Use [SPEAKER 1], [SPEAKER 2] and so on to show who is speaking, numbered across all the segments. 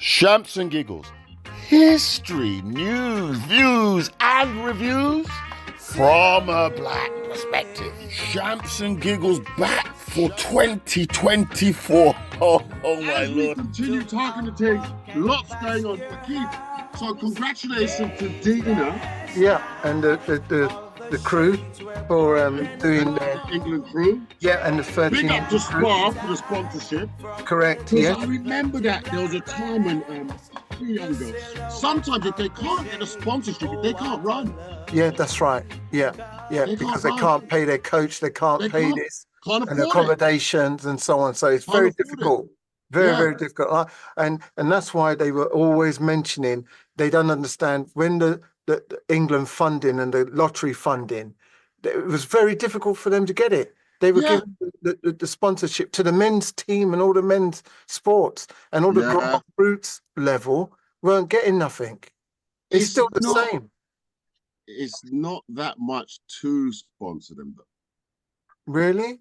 [SPEAKER 1] Shamps and Giggles. History, news, views, and reviews from a black perspective. Shamps and Giggles back for 2024. Oh my
[SPEAKER 2] As we
[SPEAKER 1] lord.
[SPEAKER 2] continue talking to things, lots going on for Keith. So congratulations to Dina.
[SPEAKER 3] Yeah, and the crew for doing
[SPEAKER 2] the England crew.
[SPEAKER 3] yeah, and the 13.
[SPEAKER 2] Big up to Spa for the sponsorship.
[SPEAKER 3] Correct.
[SPEAKER 2] Because
[SPEAKER 3] Yeah.
[SPEAKER 2] I remember that there was a time when young girls, sometimes if they can't get a sponsorship, they can't run.
[SPEAKER 3] Yeah, that's right. Yeah, because they can't pay their coach, they can't pay this, and accommodations and so on. So it's very difficult. Very difficult. And that's why they were always mentioning they don't understand when the England funding and the lottery funding, it was very difficult for them to get it. They were giving the sponsorship to the men's team and all the men's sports, and all the grassroots level weren't getting nothing. It's still the same.
[SPEAKER 2] It's not that much to sponsor them, though.
[SPEAKER 3] Really?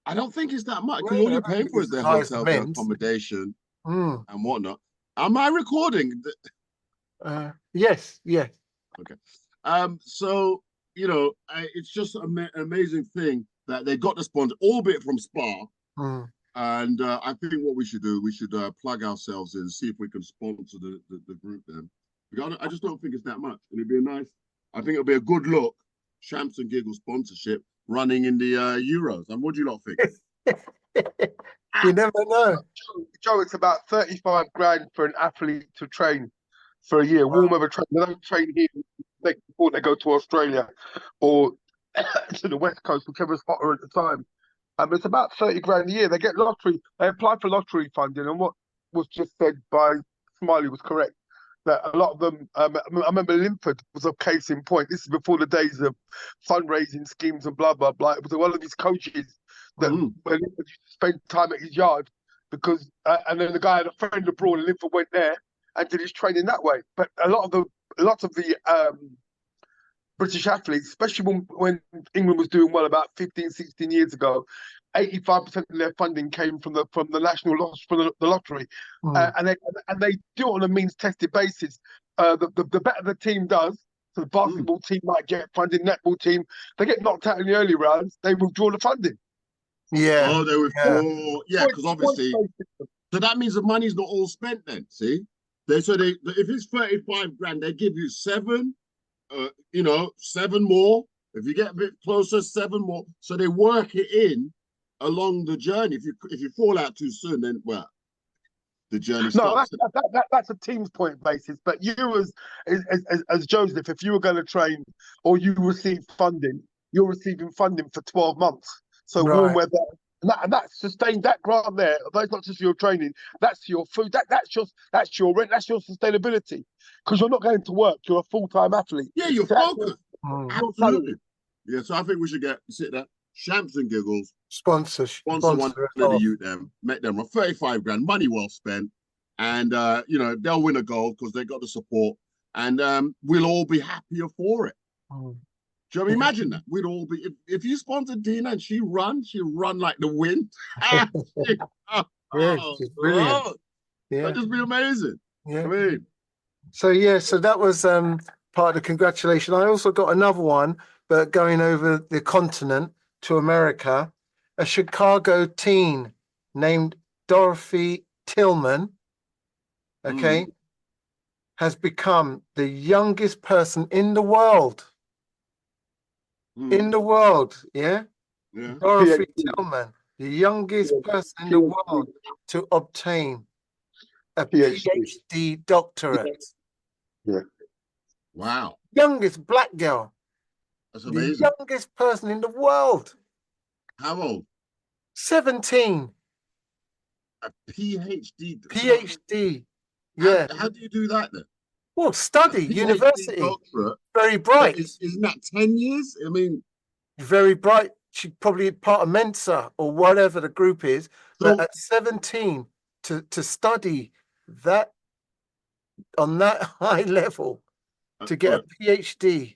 [SPEAKER 2] I don't think it's that much, because all you're paying for is their hotel, their accommodation, and whatnot. Am I recording?
[SPEAKER 3] Yes.
[SPEAKER 2] Okay. So, you know, it's just an amazing thing that they got the sponsor, albeit from Spa. And I think what we should do, we should plug ourselves in, see if we can sponsor the group then. I just don't think it's that much. And it'd be I think it'll be a good look, Shamps and Giggles sponsorship running in the Euros. And what do you lot think?
[SPEAKER 3] You never know.
[SPEAKER 4] Joe, it's about 35 grand for an athlete to train for a year. Warm weather training. They don't train here before they go to Australia or to the West Coast, whichever spot are at the time. It's about 30 grand a year. They get lottery. They apply for lottery funding, and what was just said by Smiley was correct. That a lot of them, I remember Linford was a case in point. This is before the days of fundraising schemes and blah, blah, blah. It was one of his coaches that when Linford used to spend time at his yard because, and then the guy had a friend abroad and Linford went there and did his training that way. But a lot of the British athletes, especially when England was doing well about 15, 16 years ago, 85% of their funding came from the national the lottery, and they do it on a means tested basis. The better the team does, so the basketball team might get funding, netball team, they get knocked out in the early rounds, they withdraw the funding.
[SPEAKER 3] Yeah.
[SPEAKER 2] Oh, they withdraw. Yeah, because obviously, so that means the money's not all spent then. See, if it's 35 grand, they give you 7. 7 more. If you get a bit closer, 7 more. So they work it in along the journey. If you fall out too soon, then the journey stops.
[SPEAKER 4] No, that's a team's point basis. But you as Joseph, if you were going to train or you receive funding, you're receiving funding for 12 months. So warm weather. And that sustained that grant there. That's not just your training. That's your food. That's your rent. That's your sustainability. Because you're not going to work. You're a full-time athlete.
[SPEAKER 2] Yeah, you're focused. Absolutely. Yeah. So I think we should sit there. Shamps and Giggles sponsor one of the youth. Make them a 35 grand, money well spent, and they'll win a gold because they got the support, and we'll all be happier for it. Do you imagine that? We'd all be if you sponsored Dina and she run like the wind.
[SPEAKER 3] She's brilliant.
[SPEAKER 2] That'd just be amazing.
[SPEAKER 3] Yeah.
[SPEAKER 2] I mean,
[SPEAKER 3] so that was part of the congratulations. I also got another one, but going over the continent to America, a Chicago teen named Dorothy Tillman, has become the youngest person in the world. In the world, Dorothy Tillman, the youngest person in the world to obtain a PhD doctorate.
[SPEAKER 4] Yeah.
[SPEAKER 2] Wow.
[SPEAKER 3] Youngest black girl.
[SPEAKER 2] That's amazing.
[SPEAKER 3] The youngest person in the world.
[SPEAKER 2] How old?
[SPEAKER 3] 17.
[SPEAKER 2] A PhD.
[SPEAKER 3] PhD.
[SPEAKER 2] How do you do that then?
[SPEAKER 3] Well, study, university.
[SPEAKER 2] Doctorate.
[SPEAKER 3] Very bright.
[SPEAKER 2] Isn't that 10 years? I mean,
[SPEAKER 3] very bright. She's probably part of Mensa or whatever the group is. But at 17, to study that on that high level, to get a PhD.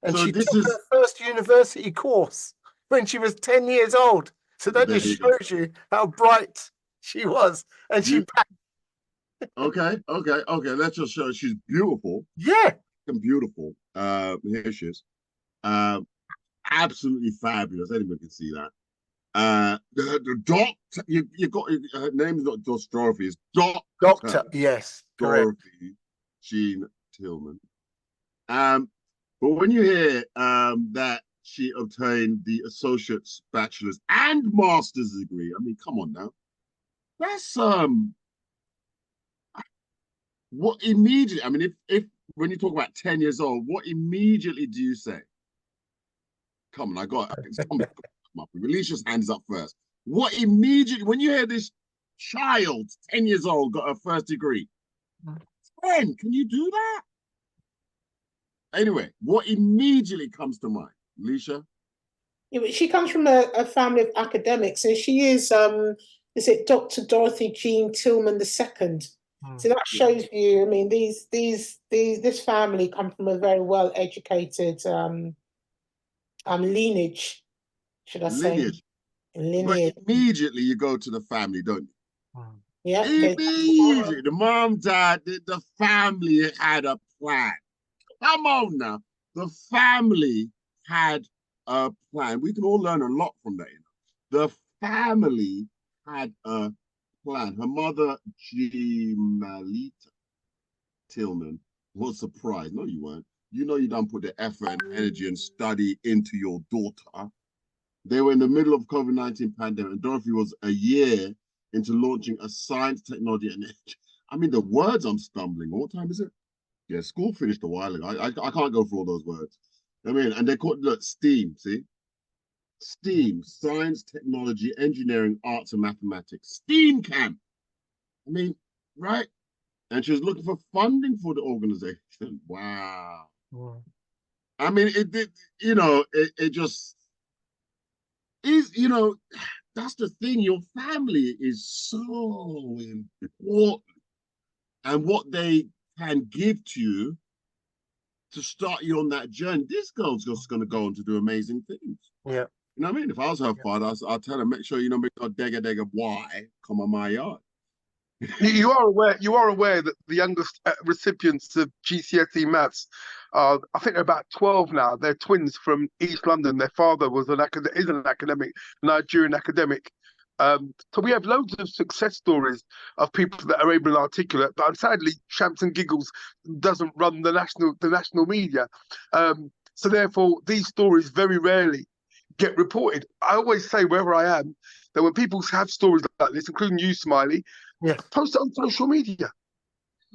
[SPEAKER 3] And she took her first university course when she was 10 years old. So that just shows you how bright she was. And she passed
[SPEAKER 2] Okay. Let's just show she's beautiful.
[SPEAKER 3] Yeah.
[SPEAKER 2] And beautiful. Here she is. Absolutely fabulous. Anyone can see that. The doctor, you got her name's not just Dorothy, it's
[SPEAKER 3] Doctor. Yes, correct.
[SPEAKER 2] Dorothy Jean Tillman. But when you hear that she obtained the associate's, bachelor's, and master's degree, I mean, come on now. That's what immediately, I mean, if when you talk about 10 years old, what immediately do you say? Come on, I got it. Come on. Alicia's hands up first. What immediately, when you hear this child, 10 years old, got her first degree, 10, can you do that? Anyway, what immediately comes to mind, Alicia?
[SPEAKER 5] Yeah, but she comes from a family of academics, and she is it Dr. Dorothy Jean Tillman II. So that shows you, I mean, this family come from a very well educated lineage, should I say? Lineage.
[SPEAKER 2] But immediately you go to the family, don't you?
[SPEAKER 5] Yeah.
[SPEAKER 2] Immediately, the mom, dad, the family had a plan. Come on now. The family had a plan. We can all learn a lot from that. The family had a plan. Her mother, Gimalita Tillman, was surprised. No, you weren't. You know you don't put the effort and energy and study into your daughter. They were in the middle of COVID-19 pandemic, and Dorothy was a year into launching a science, technology, and I mean, the words I'm stumbling. What time is it? Yeah, school finished a while ago. I can't go through all those words. I mean, and they called it STEAM, see? STEAM, science, technology, engineering, arts, and mathematics. STEAM camp. I mean, right? And she was looking for funding for the organization. Wow. I mean, it did, it just is, that's the thing. Your family is so important. And what they can give to you to start you on that journey. This girl's just going to go on to do amazing things.
[SPEAKER 3] Yeah.
[SPEAKER 2] You know what I mean? If I was her father, I'll tell her, make sure, make a dega why come on my yard.
[SPEAKER 4] You are aware that the youngest recipients of GCSE maths, I think they're about 12 now. They're twins from East London. Their father was an academic, Nigerian academic. So we have loads of success stories of people that are able and articulate, but sadly, Shamps and Giggles doesn't run the national media. So therefore, these stories very rarely get reported. I always say wherever I am that when people have stories like this, including you, Smiley, post it on social media.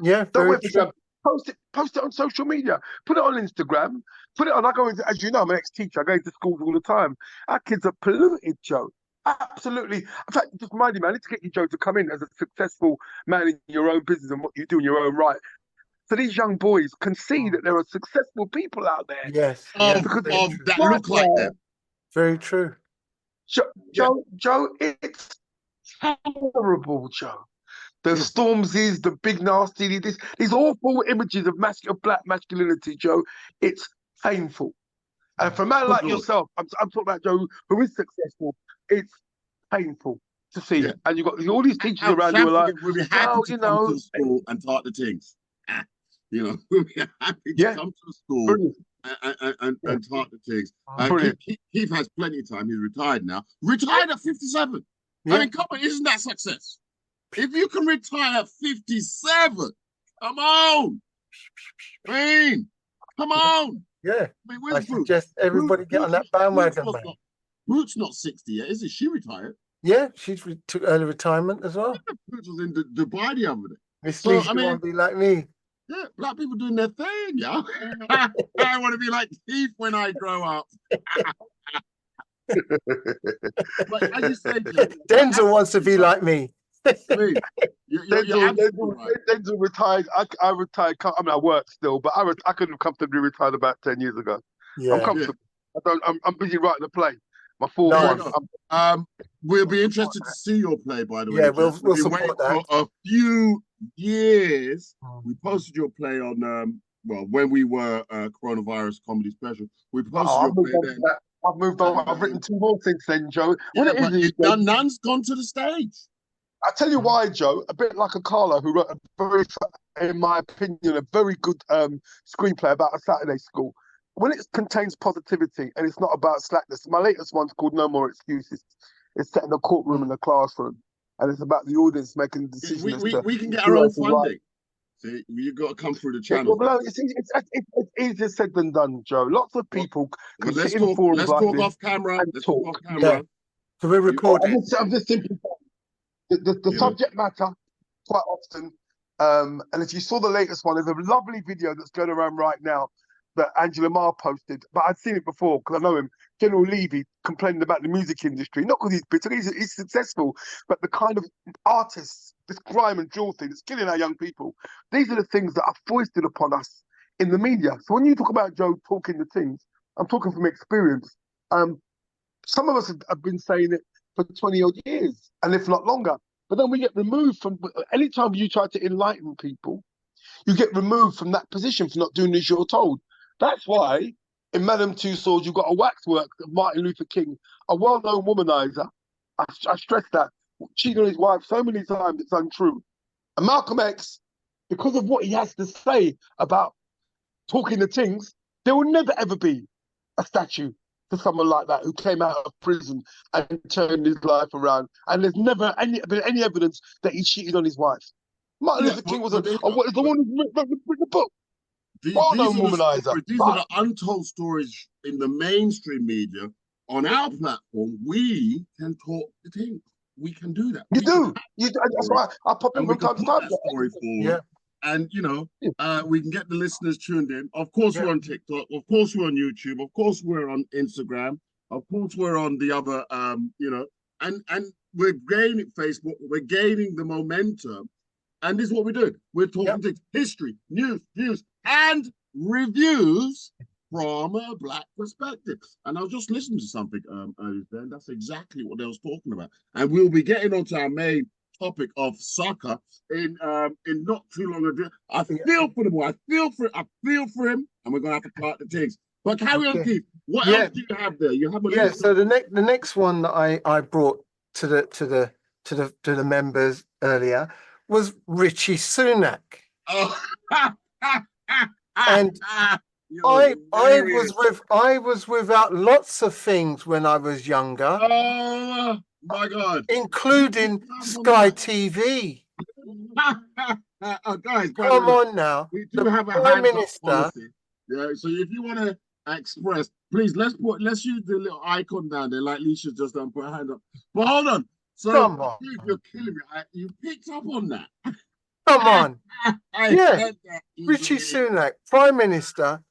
[SPEAKER 3] Yeah,
[SPEAKER 4] don't wait for them. Post it on social media. Put it on Instagram. Put it on. I go into, as you know, I'm an ex-teacher. I go into schools all the time. Our kids are polluted, Joe. Absolutely. In fact, just reminded me, I need to get you, Joe, to come in as a successful man in your own business and what you do in your own right. So these young boys can see that there are successful people out there.
[SPEAKER 3] Yes.
[SPEAKER 2] Because that look like them.
[SPEAKER 3] Very true.
[SPEAKER 4] Joe, it's terrible, Joe. The Stormsies, the big nasty, these awful images of black masculinity, Joe. It's painful. And for a man like yourself, I'm talking about Joe, who is successful. It's painful to see. Yeah. And you've got all these teachers around you are like,
[SPEAKER 2] we'll be happy to come to the school and taught the things. We'll be happy to come to the school and taught the things. Keith has plenty of time. He's retired now. Retired at 57. Yeah. I mean, come on, isn't that success? If you can retire at 57, come on. I mean, come on.
[SPEAKER 3] Yeah.
[SPEAKER 2] I mean, where's Brooke?
[SPEAKER 3] Just everybody get on that bandwagon, man.
[SPEAKER 2] Brooke's not 60 yet, is it? She retired.
[SPEAKER 3] Yeah, she took early retirement as well.
[SPEAKER 2] Brooke was in Dubai the other day.
[SPEAKER 3] Miss Lee, you want to be like me.
[SPEAKER 2] Yeah, black people doing their thing, yo. I want to be like Keith when I grow up. But as you said,
[SPEAKER 3] Denzel wants to be like me.
[SPEAKER 2] Denzel
[SPEAKER 4] retired. I retired. I mean, I work still, but I could have comfortably retired about 10 years ago. Yeah. I'm comfortable. Yeah. I'm busy writing a play. My fourth one.
[SPEAKER 2] We'll be interested to see your play, by the way.
[SPEAKER 3] Yeah, we'll support that.
[SPEAKER 2] For a few years, we posted your play on when we were coronavirus comedy special. We posted your play then.
[SPEAKER 4] I've moved on. I've written 2 more since then, Joe.
[SPEAKER 2] Yeah, but none's gone to the stage.
[SPEAKER 4] I tell you why, Joe. A bit like a Carla who wrote in my opinion, a very good screenplay about a Saturday school. When it contains positivity and it's not about slackness. My latest one's called No More Excuses. It's set in a courtroom in a classroom, and it's about the audience making a decision as to
[SPEAKER 2] we can get our own funding. See, you've got to come through the channel.
[SPEAKER 4] Well, it's easier said than done, Joe. Lots of people can sit in forums
[SPEAKER 2] let's
[SPEAKER 4] like
[SPEAKER 2] talk
[SPEAKER 4] this
[SPEAKER 2] off camera.
[SPEAKER 4] and
[SPEAKER 2] Let's
[SPEAKER 4] talk.
[SPEAKER 2] talk off camera.
[SPEAKER 3] So we're recording.
[SPEAKER 4] I'm just simplifying. The subject matter quite often, and if you saw the latest one, there's a lovely video that's going around right now that Angela Marr posted, but I'd seen it before because I know him. General Levy complaining about the music industry, not because he's bitter, he's successful, but the kind of artists, this grime and jewel thing that's killing our young people, these are the things that are foisted upon us in the media. So when you talk about Joe talking the things, I'm talking from experience. Some of us have been saying it for 20 odd years, and if not longer. But then we get removed from, anytime you try to enlighten people, you get removed from that position for not doing as you're told. That's why in Madame Tussauds, you've got a waxwork of Martin Luther King, a well-known womanizer. I stress that. Cheating on his wife so many times, it's untrue. And Malcolm X, because of what he has to say about talking the things, there will never, ever be a statue to someone like that who came out of prison and turned his life around. And there's never been any evidence that he cheated on his wife. Martin Luther King was the one who wrote the book.
[SPEAKER 2] These are the untold stories in the mainstream media. On our platform, we can talk the thing. We can do that.
[SPEAKER 4] You do. That's why I pop in from time to time.
[SPEAKER 2] Story forward. And, we can get the listeners tuned in. Of course, we're on TikTok. Of course, we're on YouTube. Of course, we're on Instagram. Of course, we're on the other, and we're gaining Facebook. We're gaining the momentum. And this is what we do. We're talking to history, news, views, and reviews from a Black perspective. And I was just listening to something earlier there, and that's exactly what they was talking about. And we'll be getting onto our main topic of soccer in not too long ago. I feel for the boy. I feel for him, and we're gonna have to part the things. But carry on, Keith. What else do you have there? You have
[SPEAKER 3] so the next one that I brought to the members earlier was Rishi Sunak.
[SPEAKER 2] Oh.
[SPEAKER 3] And I was without lots of things when I was younger.
[SPEAKER 2] Oh my God!
[SPEAKER 3] Including Sky TV.
[SPEAKER 2] Guys,
[SPEAKER 3] come on now.
[SPEAKER 2] We do have a
[SPEAKER 3] Prime Minister
[SPEAKER 2] policy. Yeah, so if you want to express, please let's use the little icon down there, like Leisha's just done. Put a hand up. But hold on. So
[SPEAKER 3] come on.
[SPEAKER 2] You're killing me. You picked up on that.
[SPEAKER 3] Come on. Rishi Sunak, Prime Minister.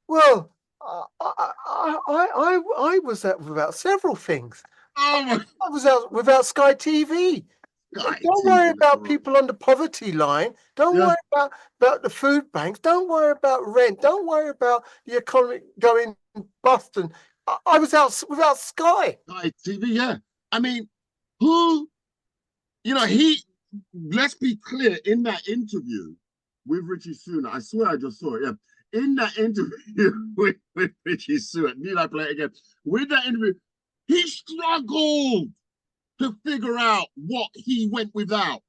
[SPEAKER 3] Well, I was out without several things. I was out without Sky TV. Don't worry about people on the poverty line. Don't worry about the food banks. Don't worry about rent. Don't worry about the economy going bust. And I was out without Sky.
[SPEAKER 2] Sky TV, I mean, let's be clear, in that interview with Rishi Sunak, I swear I just saw it, in that interview with Rishi Sunak, need I play it again? With that interview, he struggled to figure out what he went without.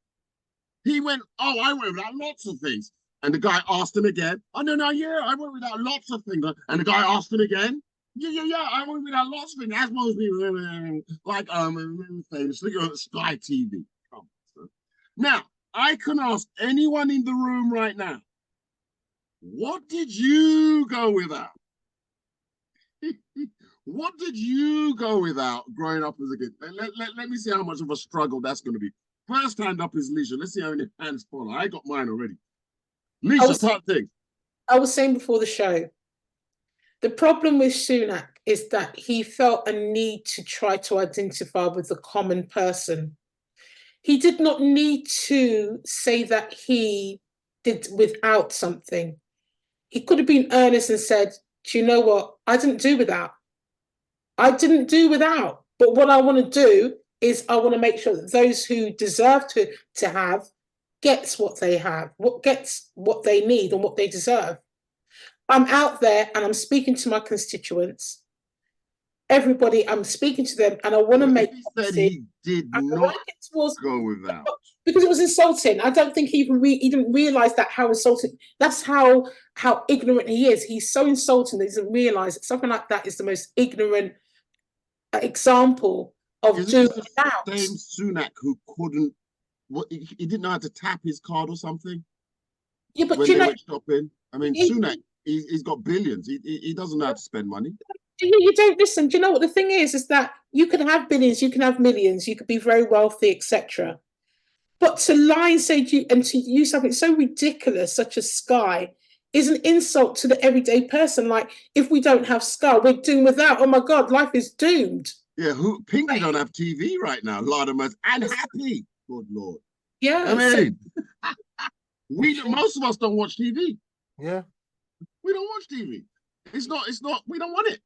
[SPEAKER 2] He went, I went without lots of things. And the guy asked him again, I went without lots of things. And the guy asked him again, I went without lots of things. As most people, like famously on Sky TV. Now, I can ask anyone in the room right now, what did you go without? What did you go without growing up as a kid? Let me see how much of a struggle that's going to be. First hand up is Leisha. Let's see how many hands follow. I got mine already. Leisha, start things.
[SPEAKER 5] I was saying before the show, the problem with Sunak is that he felt a need to try to identify with the common person. He did not need to say that he did without something. He could have been earnest and said, do you know what? I didn't do without. But what I want to do is I want to make sure that those who deserve to have gets what they have, gets what they need and what they deserve. I'm out there and I'm speaking to my constituents. everybody, I'm speaking to them, and I want to make.
[SPEAKER 2] He said he did not go without
[SPEAKER 5] because it was insulting. I don't think he didn't realize that how insulting. That's how ignorant he is. He's so insulting that he doesn't realize that something like that is the most ignorant example of doing without.
[SPEAKER 2] Same Sunak who couldn't. What he didn't know how to tap his card or something.
[SPEAKER 5] Yeah, but
[SPEAKER 2] when they went shopping, I mean, Sunak, he's got billions. He doesn't know how to spend money.
[SPEAKER 5] You don't listen. Do you know what the thing is that you can have billions, you can have millions, you could be very wealthy, etc. But to lie and say to use something so ridiculous, such as Sky, is an insult to the everyday person. Like, if we don't have Sky, we're doomed without. Oh my God, life is doomed.
[SPEAKER 2] Yeah, Pinky don't have TV right now, Lardamus, and Happy. Good Lord.
[SPEAKER 5] Yeah.
[SPEAKER 2] I mean, most of us don't watch TV.
[SPEAKER 3] Yeah.
[SPEAKER 2] We don't watch TV. It's not, we don't want it.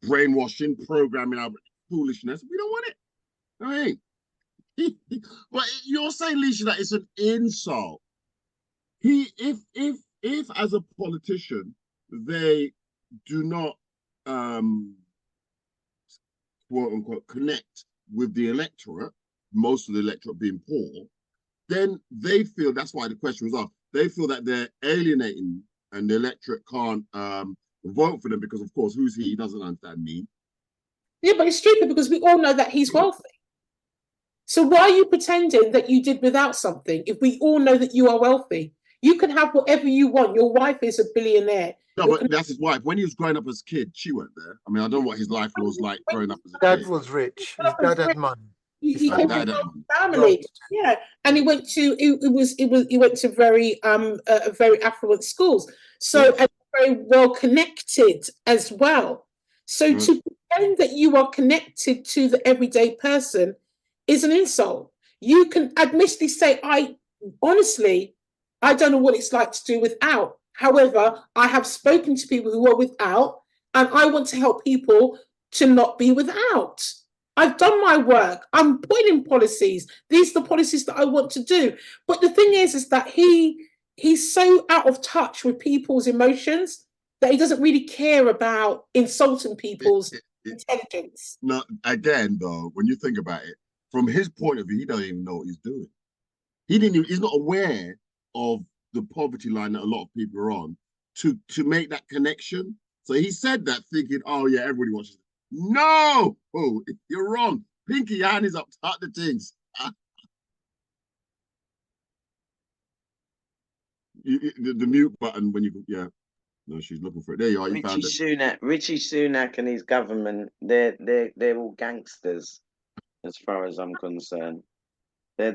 [SPEAKER 2] Brainwashing, programming, our foolishness, we don't want it. I mean, but you're saying, Leisha, that it's an insult. If as a politician, they do not, quote unquote, connect with the electorate, most of the electorate being poor, then they feel, that's why the question was asked, they feel that they're alienating and the electorate can't vote for them because, of course, who's he? He doesn't understand me.
[SPEAKER 5] Yeah, but it's stupid because we all know that he's wealthy. So why are you pretending that you did without something if we all know that you are wealthy? You can have whatever you want. Your wife is a billionaire.
[SPEAKER 2] No, but that's his wife. When he was growing up as a kid, she weren't there. I mean, I don't know what his life was like growing up as a kid.
[SPEAKER 3] Dad was rich. His dad had money.
[SPEAKER 5] He came from a family, yeah, and he went to he went to very affluent schools, so and very well connected as well. So to pretend that you are connected to the everyday person is an insult. You can admittedly say, I don't know what it's like to do without. However, I have spoken to people who are without, and I want to help people to not be without. I've done my work. I'm putting in policies. These are the policies that I want to do. But the thing is that he's so out of touch with people's emotions that he doesn't really care about insulting people's intelligence.
[SPEAKER 2] No, again, though, when you think about it, from his point of view, he doesn't even know what he's doing. He's not aware of the poverty line that a lot of people are on to make that connection. So he said that thinking, oh yeah, everybody watches it. No, you're wrong. Pinky hand is up the things. The mute button when you no, she's looking for it. There you are. You found it.
[SPEAKER 6] Rishi Sunak and his government, they're all gangsters, as far as I'm concerned. They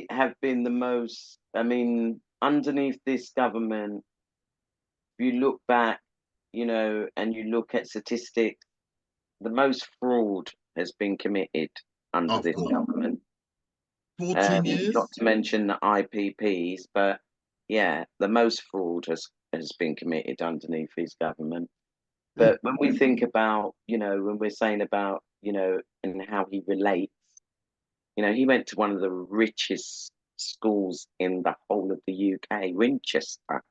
[SPEAKER 6] have been the most. I mean, underneath this government, if you look back, and you look at statistics, the most fraud has been committed under this government.
[SPEAKER 2] 14 years?
[SPEAKER 6] Not to mention the IPPs, but yeah, the most fraud has been committed underneath his government. But when we think about, when we're saying about, and how he relates, he went to one of the richest schools in the whole of the UK, Winchester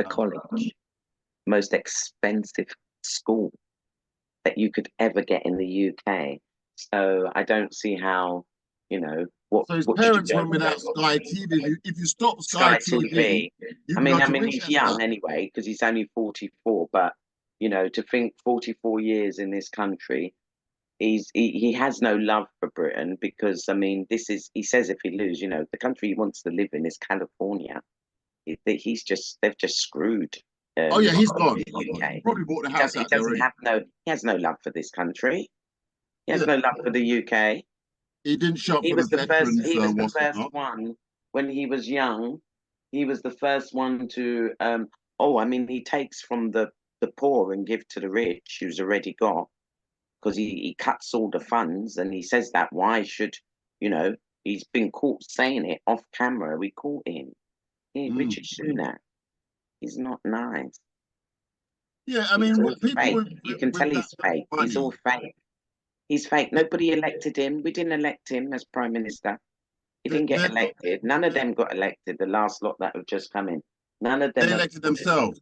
[SPEAKER 6] College, most expensive school that you could ever get in the UK. So I don't see how, what.
[SPEAKER 2] So his parents went without Sky TV. If you stop Sky TV,
[SPEAKER 6] I mean, he's young anyway because he's only 44. But to think 44 years in this country, he has no love for Britain because I mean, he says if he loses, the country he wants to live in is California. They've just screwed.
[SPEAKER 2] Oh yeah, he's gone. He probably bought the house out there.
[SPEAKER 6] He has no love for this country. He has no love for the UK.
[SPEAKER 2] He didn't shop for the veterans.
[SPEAKER 6] He was the first one when he was young. He was the first one to. I mean, he takes from the poor and give to the rich who's already got, because he cuts all the funds, and he says that. Why should he's been caught saying it off camera? We caught him. Richard Sunak. He's not nice.
[SPEAKER 2] Yeah, I mean,
[SPEAKER 6] you can tell he's fake. Money. He's all fake. He's fake. Nobody elected him. We didn't elect him as Prime Minister. He didn't get elected. None of them got elected. The last lot that have just come in. None of them.
[SPEAKER 2] They elected themselves.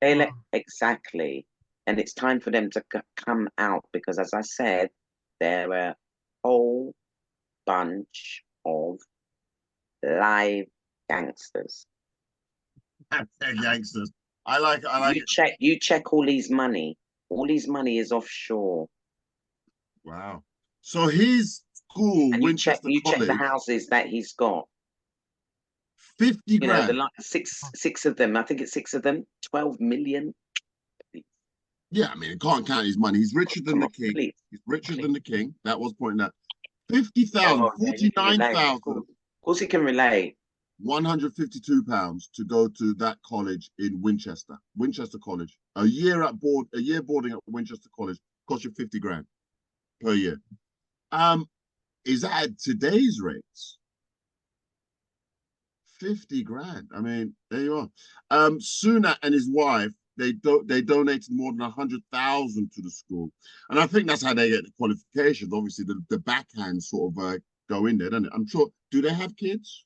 [SPEAKER 6] Exactly. And it's time for them to come out because, as I said, they're a whole bunch of live gangsters.
[SPEAKER 2] Gangsters. I like it.
[SPEAKER 6] You check all his money. All his money is offshore.
[SPEAKER 2] Wow. So his school,
[SPEAKER 6] And
[SPEAKER 2] Winchester
[SPEAKER 6] you check the
[SPEAKER 2] College,
[SPEAKER 6] houses that he's got.
[SPEAKER 2] 50 grand.
[SPEAKER 6] You know, six of them. I think it's 6 of them. 12 million.
[SPEAKER 2] Yeah, I mean, can't count his money. He's richer than the king. Please. He's richer than the king. That was pointing out. 50,000, 49,000.
[SPEAKER 6] Of course he can relate.
[SPEAKER 2] £152 to go to that college in Winchester College. A year boarding at Winchester College costs you 50 grand per year. Is that at today's rates? 50 grand. I mean, there you are. Sunak and his wife, they donated more than 100,000 to the school, and I think that's how they get the qualifications. Obviously, the backhand sort of go in there, don't it? I'm sure. Do they have kids?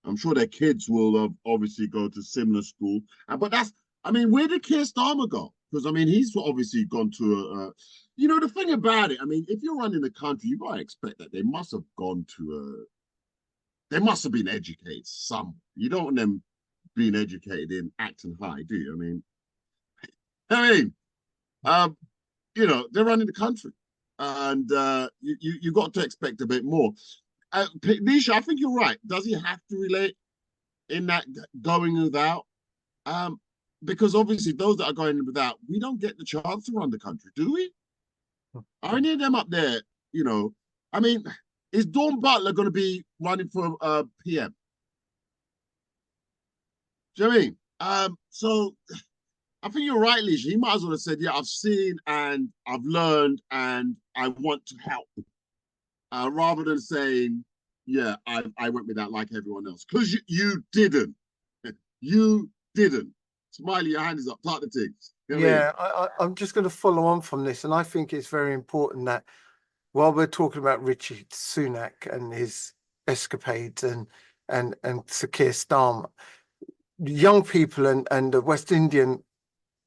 [SPEAKER 2] I'm sure their kids will obviously go to similar school. But I mean, where did Keir Starmer go? Because, I mean, he's obviously gone to you know, the thing about it, I mean, if you're running the country, you got to expect that they must have gone to they must have been educated somewhere. You don't want them being educated in Acton High, do you? You know, they're running the country. And you got to expect a bit more. Nisha, I think you're right. Does he have to relate in that going without? Because obviously those that are going without, we don't get the chance to run the country, do we? Are any of them up there, you know? I mean, is Dawn Butler going to be running for PM? Do you know what I mean? So I think you're right, Lisha. He might as well have said, yeah, I've seen and I've learned and I want to help. Rather than saying, yeah, I went with that like everyone else. Because you didn't. You didn't. Smiley, your hand is up. Start the things. You know
[SPEAKER 3] yeah, I'm just going to follow on from this. And I think it's very important that while we're talking about Rishi Sunak and his escapades and Sir Keir Starmer, young people and the West Indian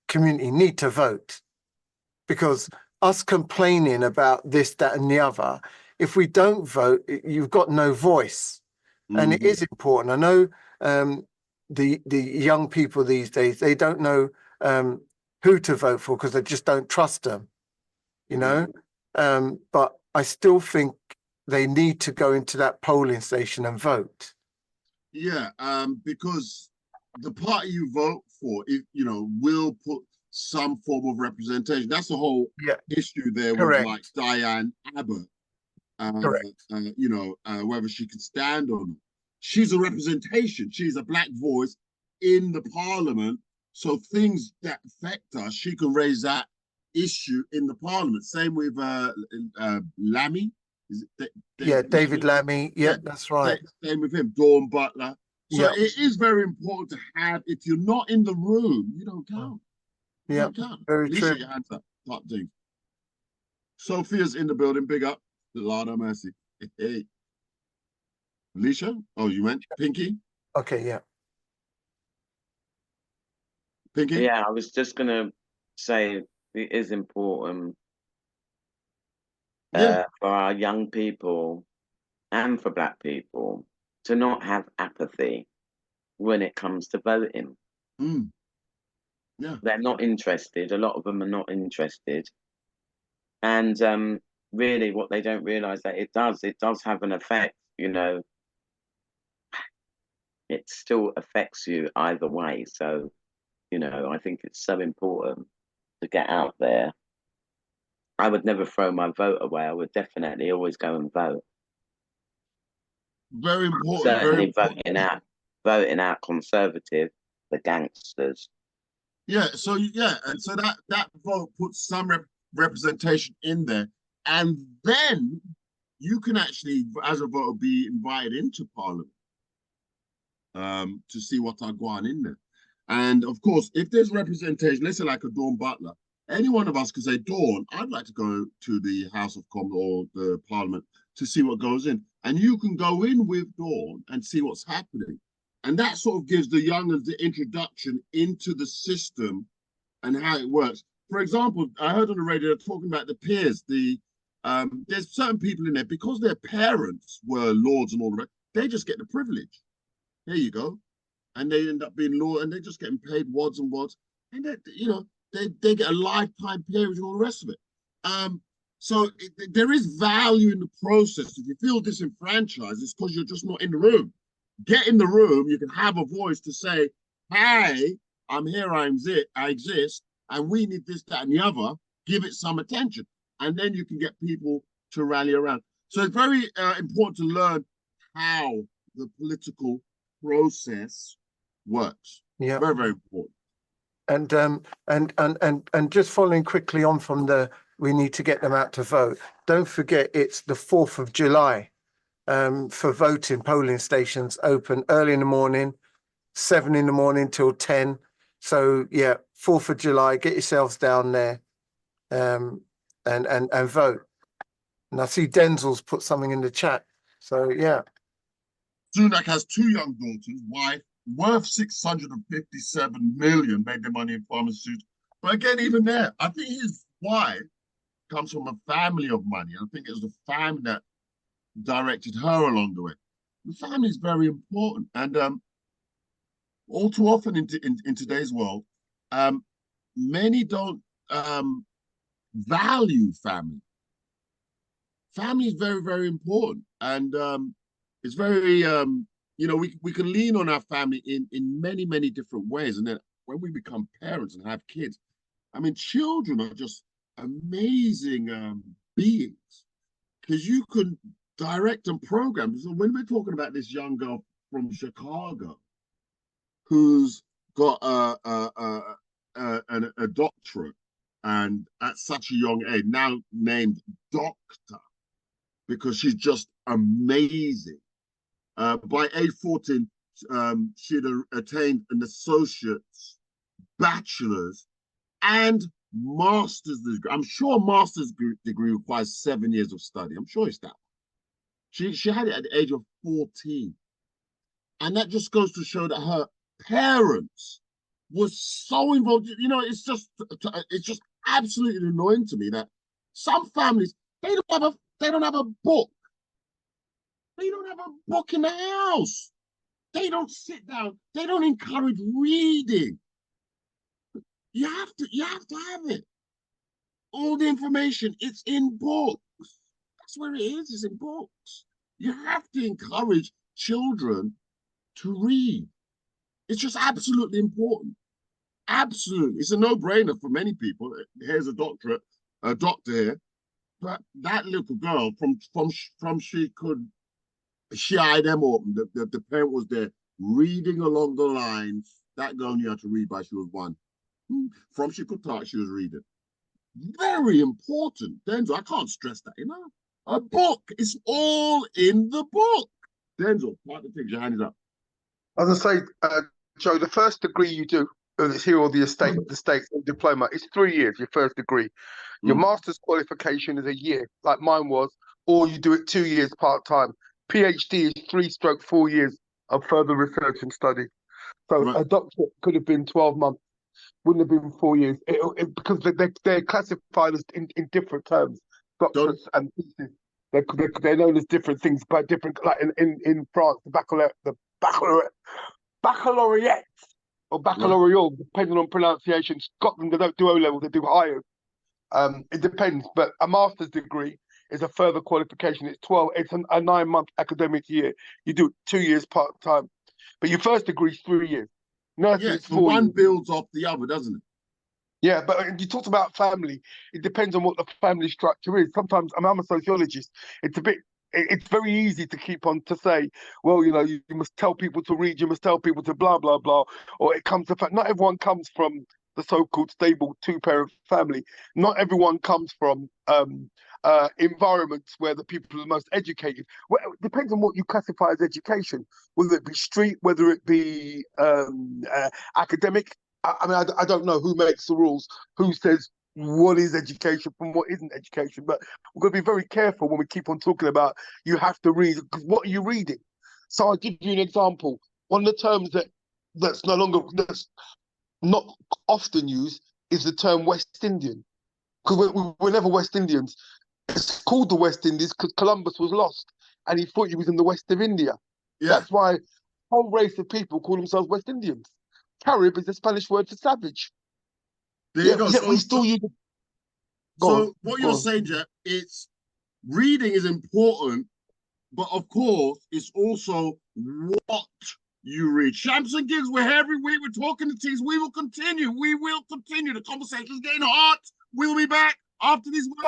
[SPEAKER 3] community need to vote, because us complaining about this, that, and the other, if we don't vote, you've got no voice. And it is important. I know the young people these days, they don't know who to vote for because they just don't trust them, you know. But I still think they need to go into that polling station and vote.
[SPEAKER 2] Yeah, because the party you vote for, you know, will put some form of representation. That's the whole issue there. Correct. With like Diane Abbott. You know, whether she can stand or not. She's a representation. She's a black voice in the parliament. So things that affect us, she can raise that issue in the parliament. Same with Lammy. Is it
[SPEAKER 3] David Lammy. Yeah, that's right.
[SPEAKER 2] Same with him, Dawn Butler. So it is very important to have, if you're not in the room, you don't count.
[SPEAKER 3] Yeah, very true.
[SPEAKER 2] Your hands up, top thing. Sophia's in the building, big up. Lord have mercy. Hey. Alicia? Oh, you went? Pinky?
[SPEAKER 3] Okay, yeah.
[SPEAKER 2] Pinky?
[SPEAKER 6] Yeah, I was just going to say it is important for our young people and for black people to not have apathy when it comes to voting.
[SPEAKER 2] Yeah.
[SPEAKER 6] They're not interested. A lot of them are not interested. And really what they don't realize that it does have an effect, you know. It still affects you either way. So, you know, I think it's so important to get out there. I would never throw my vote away. I would definitely always go and vote.
[SPEAKER 2] Very important.
[SPEAKER 6] Certainly voting out Conservative, the gangsters.
[SPEAKER 2] Yeah, so and so that vote puts some representation in there, and then you can actually, as a voter, be invited into Parliament to see what are going in there. And of course, if there's representation, let's say like a Dawn Butler, any one of us could say, Dawn, I'd like to go to the House of Commons or the Parliament to see what goes in. And you can go in with Dawn and see what's happening. And that sort of gives the youngers the introduction into the system and how it works. For example, I heard on the radio talking about the peers. There's certain people in there, because their parents were lords and all the rest, they just get the privilege. There you go. And they end up being lord, and they're just getting paid wads and wads. And they get a lifetime peerage and all the rest of it. So there is value in the process. If you feel disenfranchised, it's because you're just not in the room. Get in the room, you can have a voice to say, hey, I'm here, I exist, and we need this, that, and the other. Give it some attention. And then you can get people to rally around. So it's very important to learn how the political process works.
[SPEAKER 3] Yeah.
[SPEAKER 2] Very, very important.
[SPEAKER 3] And just following quickly on from we need to get them out to vote. Don't forget, it's the 4th of July. For voting. Polling stations open early in the morning, 7 in the morning till 10. So yeah, 4th of July, get yourselves down there and vote. And I see Denzel's put something in the chat. So yeah.
[SPEAKER 2] Sunak has 2 young daughters, wife, worth 657 million, made their money in pharmaceuticals. But again, even there, I think his wife comes from a family of money. I think it was the family that directed her along the way. The family is very important, and all too often in today's world, many don't value family. Family is very, very important, and it's very we can lean on our family in many, many different ways. And then when we become parents and have kids, I mean, children are just amazing beings, because you can direct and program. So when we're talking about this young girl from Chicago who's got a doctorate, and at such a young age, now named Doctor, because she's just amazing. By age 14, she'd attained an associate's, bachelor's, and master's degree. I'm sure a master's degree requires 7 years of study. I'm sure it's that. She had it at the age of 14. And that just goes to show that her parents were so involved. It's just absolutely annoying to me that some families, they don't have a book. They don't have a book in the house. They don't sit down. They don't encourage reading. You have to have it. All the information, it's in books. That's where it is, it's in books. You have to encourage children to read. It's just absolutely important. Absolutely. It's a no-brainer for many people. Here's a doctor here. But that little girl, from she eyed them open. The parent was there reading along the lines. That girl knew how to read by she was 1. From she could talk, she was reading. Very important. Denzel, I can't stress that enough. A book. It's all in the book. Denzel, part the things, your hand is up.
[SPEAKER 4] As I say, Joe, the first degree you do, it's here or the state diploma, it's 3 years, your first degree. Your master's qualification is a year, like mine was, or you do it 2 years part-time. PhD is 3/4 years of further research and study. So a doctorate could have been 12 months, wouldn't have been 4 years, because they're classified as in different terms. Doctorates and theses, they're known as different things, but different. Like in France, the baccalaureate or baccalaureate, depending on pronunciation. Scotland, they don't do O-level, they do higher. It depends, but a master's degree is a further qualification. It's 12. It's a 9-month academic year. You do 2 years part-time, but your first degree is 3 years.
[SPEAKER 2] Yes, so one builds off the other, doesn't it?
[SPEAKER 4] Yeah, but you talked about family. It depends on what the family structure is. Sometimes, I'm a sociologist. It's very easy to keep on to say, well, you must tell people to read, you must tell people to blah, blah, blah. Or it comes to fact, not everyone comes from the so-called stable 2-parent family. Not everyone comes from environments where the people are the most educated. Well, it depends on what you classify as education, whether it be street, whether it be academic. I don't know who makes the rules, who says what is education from what isn't education, but we're going to be very careful when we keep on talking about you have to read, because what are you reading? So I'll give you an example. one of the terms that's not often used is the term West Indian. Because we're never West Indians. It's called the West Indies because Columbus was lost and he thought he was in the west of India. Yeah. That's why a whole race of people call themselves West Indians. Carib is the Spanish word for savage.
[SPEAKER 2] There you go.
[SPEAKER 4] Yet we still use it.
[SPEAKER 2] So what you're saying, Jeff, it's reading is important, but of course, it's also what you read. Shamps and Gigs, we're here every week. We're talking to teams. We will continue. We will continue. The conversation is getting hot. We'll be back after these words.